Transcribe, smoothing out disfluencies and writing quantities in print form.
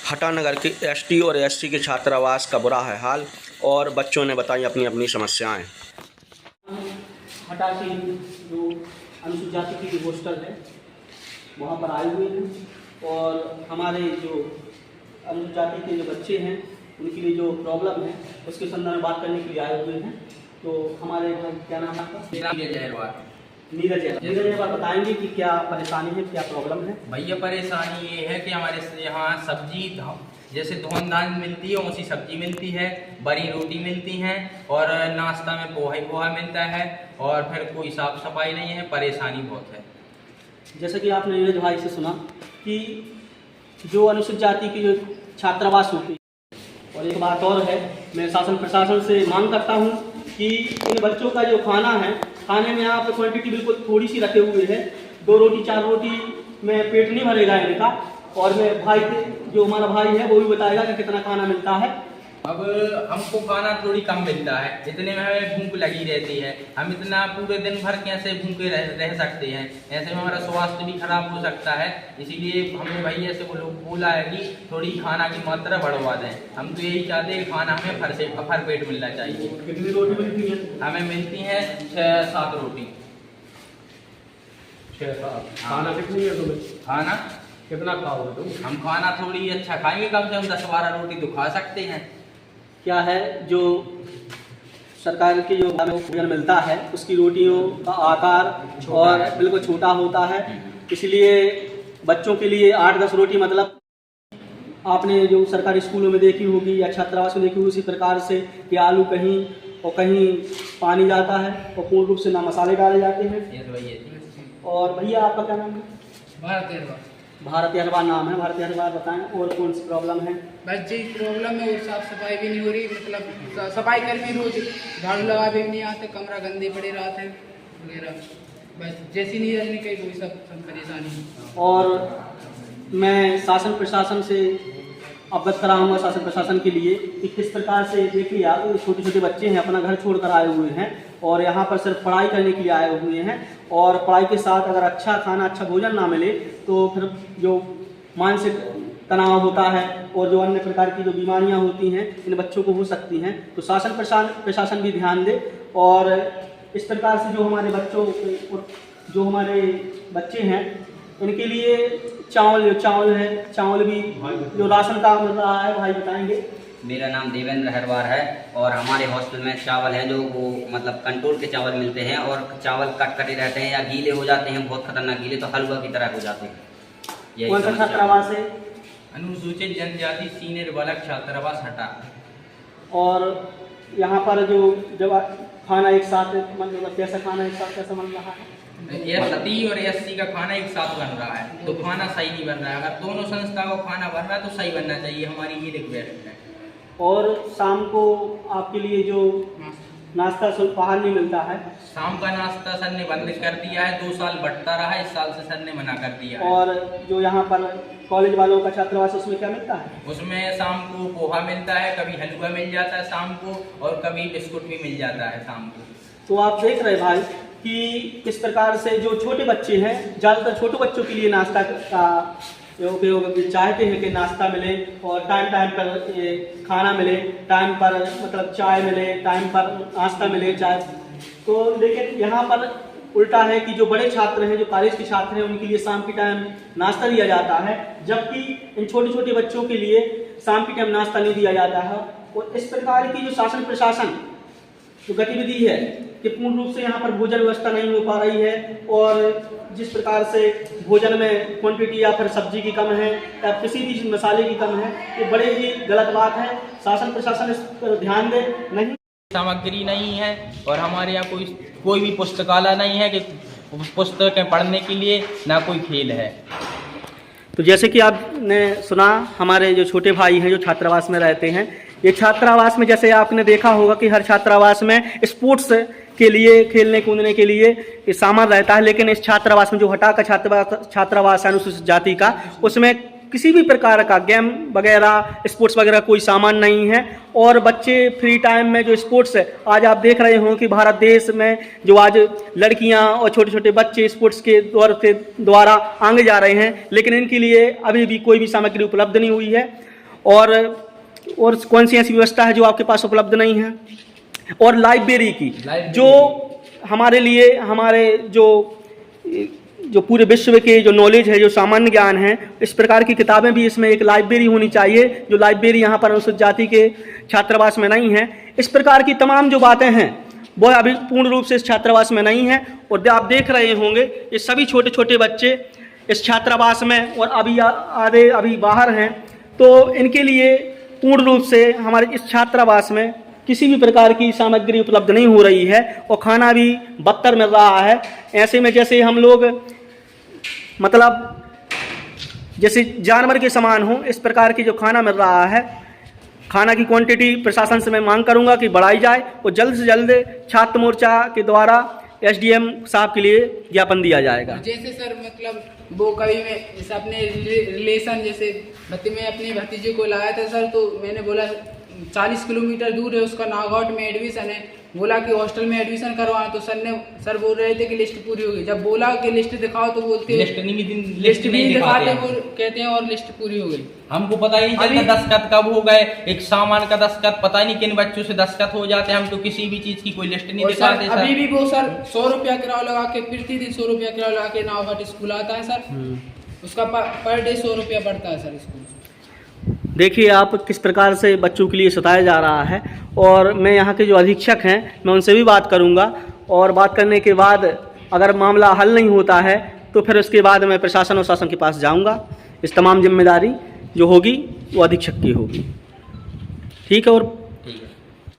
हटानगर के एसटी और एससी के छात्रावास का बुरा है हाल और बच्चों ने बताई अपनी अपनी समस्याएं। हटा की जो अनुसूचित जाति की जो हॉस्टल है वहाँ पर आए हुए हैं और हमारे जो अनुसूचित जाति के जो बच्चे हैं उनके लिए जो प्रॉब्लम है उसके संदर्भ में बात करने के लिए आए हुए हैं। तो हमारे क्या नाम है आपका? नीरज जहरवार बताएंगे कि क्या परेशानी है, क्या प्रॉब्लम है। भैया परेशानी ये है कि हमारे यहाँ सब्जी जैसे धोन दान मिलती है उसी सब्जी मिलती है, बड़ी रोटी मिलती है और नाश्ता में पोहा मिलता है और फिर कोई साफ सफाई नहीं है, परेशानी बहुत है। जैसा कि आपने नीरज भाई से सुना कि जो अनुसूचित जाति की जो छात्रावास होती है, और एक बात और है, मैं शासन प्रशासन से मांग करता हूँ कि इन बच्चों का जो खाना है, खाने में यहाँ पर क्वांटिटी बिल्कुल थोड़ी सी रखे हुए है, 2 रोटी 4 रोटी में पेट नहीं भरेगा इनका। और मैं भाई जो हमारा भाई है वो भी बताएगा कि कितना खाना मिलता है। अब हमको खाना थोड़ी कम मिलता है, इतने में हमें भूख लगी रहती है, हम इतना पूरे दिन भर कैसे भूखे रह सकते हैं, ऐसे में हमारा स्वास्थ्य भी खराब हो सकता है। इसीलिए हमने भैया से बोला है कि थोड़ी खाना की मात्रा बढ़वा दें। हम तो यही चाहते हैं कि खाना हमें भर पेट मिलना चाहिए। कितनी रोटी मिलती है? हमें मिलती है 6-7 रोटी। 6-7 खाना कितनी है तुम्हें? खाना कितना खाओगे तुम? हम खाना थोड़ी अच्छा खाएंगे, कम से कम 10-12 रोटी तो खा सकते हैं। क्या है जो सरकार की जो भोजन मिलता है उसकी रोटियों का आकार और बिल्कुल छोटा होता है, इसलिए बच्चों के लिए 8-10 रोटी, मतलब आपने जो सरकारी स्कूलों में देखी होगी या छात्रावास में देखी होगी उसी प्रकार से कि आलू कहीं और कहीं पानी जाता है और पूर्ण रूप से ना मसाले डाले जाते हैं। और भैया आपका क्या नाम है? भारत अहरवार नाम है। भारत अहरवार बताएं और कौन सी प्रॉब्लम है? बस जी प्रॉब्लम है और साफ सफाई भी नहीं हो रही, मतलब सफाई कर्मी रोज झाड़ू लगा भी नहीं आते, कमरा गंदे पड़े रहते हैं वगैरह। बस जैसी नहीं रहने कहीं कोई सब परेशानी। और मैं शासन प्रशासन से अवगत कराऊंगा शासन प्रशासन के लिए कि किस प्रकार से देखिए आप छोटे छोटे बच्चे हैं, अपना घर छोड़कर आए हुए हैं और यहाँ पर सिर्फ पढ़ाई करने के लिए आए हुए हैं और पढ़ाई के साथ अगर अच्छा खाना अच्छा भोजन ना मिले तो फिर जो मानसिक तनाव होता है और जो अन्य प्रकार की जो बीमारियाँ होती हैं इन बच्चों को हो सकती हैं। तो शासन प्रशासन भी ध्यान दे और इस प्रकार से जो हमारे बच्चे हैं इनके लिए चावल है, चावल भी जो राशन का मिल रहा है, भाई बताएंगे। मेरा नाम देवेंद्र हरवार है और हमारे हॉस्टल में चावल है जो वो मतलब कंट्रोल के चावल मिलते हैं और चावल कटे रहते हैं या गीले हो जाते हैं, बहुत खतरनाक गीले, तो हलवा की तरह हो जाते हैं। कौन सा छात्रावास है? अनुसूचित जनजाति सीनियर बालक छात्रावास हटा। और यहाँ पर जो जब खाना एक साथ मतलब कैसा खाना एक साथ कैसा बन रहा है? एसटी और एससी का खाना एक साथ बन रहा है तो खाना सही नहीं बन रहा है। अगर दोनों संस्था को खाना बन रहा है तो सही बनना चाहिए, हमारी ये रिक्वेस्ट है। और शाम को आपके लिए जो नाश्ता बाहर नहीं मिलता है? शाम का नाश्ता सर ने बंद कर दिया है, 2 साल बढ़ता रहा, इस साल से सर ने मना कर दिया है। और जो यहाँ पर कॉलेज वालों का छात्रावास उसमें क्या मिलता है? उसमें शाम को पोहा मिलता है, कभी हलवा मिल जाता है शाम को और कभी बिस्कुट भी मिल जाता है शाम को। तो आप देख रहे भाई कि किस प्रकार से जो छोटे बच्चे हैं, ज़्यादातर छोटे बच्चों के लिए नाश्ता का उपयोग चाहते हैं कि नाश्ता मिले और टाइम पर खाना मिले, टाइम पर मतलब चाय मिले, टाइम पर नाश्ता मिले चाय। तो लेकिन यहाँ पर उल्टा है कि जो बड़े छात्र हैं, जो कॉलेज के छात्र हैं, उनके लिए शाम के टाइम नाश्ता दिया जाता है, जबकि इन छोटे छोटे बच्चों के लिए शाम के टाइम नाश्ता नहीं दिया जाता है। और इस प्रकार की जो शासन प्रशासन जो गतिविधि है कि पूर्ण रूप से यहाँ पर भोजन व्यवस्था नहीं हो पा रही है और जिस प्रकार से भोजन में क्वांटिटी या फिर सब्जी की कम है या किसी भी मसाले की कम है, ये बड़े ही गलत बात है। शासन प्रशासन इस पर ध्यान दे। नहीं सामग्री नहीं है और हमारे यहाँ कोई भी पुस्तकालय नहीं है कि पुस्तकें पढ़ने के लिए, ना कोई खेल है। तो जैसे कि आपने सुना, हमारे जो छोटे भाई हैं जो छात्रावास में रहते हैं, ये छात्रावास में जैसे आपने देखा होगा कि हर छात्रावास में स्पोर्ट्स के लिए, खेलने कूदने के लिए सामान रहता है, लेकिन इस छात्रावास में जो हटा का छात्रावास है अनुसूचित जाति का, उसमें किसी भी प्रकार का गेम वगैरह, स्पोर्ट्स वगैरह कोई सामान नहीं है। और बच्चे फ्री टाइम में जो स्पोर्ट्स है, आज आप देख रहे हो कि भारत देश में जो आज लड़कियां और छोटे छोटे बच्चे स्पोर्ट्स के द्वारा आगे जा रहे हैं, लेकिन इनके लिए अभी भी कोई भी सामग्री उपलब्ध नहीं हुई है। और कौन सी ऐसी व्यवस्था है जो आपके पास उपलब्ध नहीं है? और लाइब्रेरी की जो हमारे लिए हमारे जो पूरे विश्व के जो नॉलेज है, जो सामान्य ज्ञान है, इस प्रकार की किताबें भी इसमें एक लाइब्रेरी होनी चाहिए, जो लाइब्रेरी यहाँ पर अनुसूचित जाति के छात्रावास में नहीं है। इस प्रकार की तमाम जो बातें हैं वो अभी पूर्ण रूप से इस छात्रावास में नहीं है। और आप देख रहे होंगे ये सभी छोटे छोटे बच्चे इस छात्रावास में और अभी आधे अभी बाहर हैं, तो इनके लिए पूर्ण रूप से हमारे इस छात्रावास में किसी भी प्रकार की सामग्री उपलब्ध नहीं हो रही है और खाना भी बदतर मिल रहा है। ऐसे में जैसे हम लोग मतलब जैसे जानवर के समान हो, इस प्रकार की जो खाना मिल रहा है, खाना की क्वांटिटी प्रशासन से मैं मांग करूंगा कि बढ़ाई जाए और जल्द से जल्द छात्र मोर्चा के द्वारा एसडीएम साहब के लिए ज्ञापन दिया जाएगा। जैसे सर मतलब वो कभी मैं जैसे अपने रिलेशन जैसे मैं अपने भतीजे को लाया था सर, तो मैंने बोला 40 किलोमीटर दूर है उसका नागौट में एडमिशन है, बोला कि हॉस्टल में एडमिशन करवाएं, तो सर बोल रहे थे कि लिस्ट पूरी होगी। जब बोला कि लिस्ट दिखाओ तो बोलते लिस्ट नहीं दिखाते, वो कहते हैं और लिस्ट पूरी हो गई। हमको पता ही नहीं चलता दस्तखत कब हो गए, एक सामान का दस्तखत पता नहीं किन बच्चों से दस्तखत हो जाते हैं, हम तो किसी भी चीज की कोई लिस्ट नहीं दिखाते। अभी भी वो सर 100 रुपया किराया लगा के प्रतिदिन 100 रुपया किराया लगा के नावघाट स्कूल आता है सर, उसका पर डे 100 रुपया पड़ता है सर स्कूल। देखिए आप किस प्रकार से बच्चों के लिए सताया जा रहा है। और मैं यहाँ के जो अधीक्षक हैं मैं उनसे भी बात करूँगा, और बात करने के बाद अगर मामला हल नहीं होता है तो फिर उसके बाद मैं प्रशासन और शासन के पास जाऊँगा। इस तमाम जिम्मेदारी जो होगी वो अधीक्षक की होगी। ठीक है। और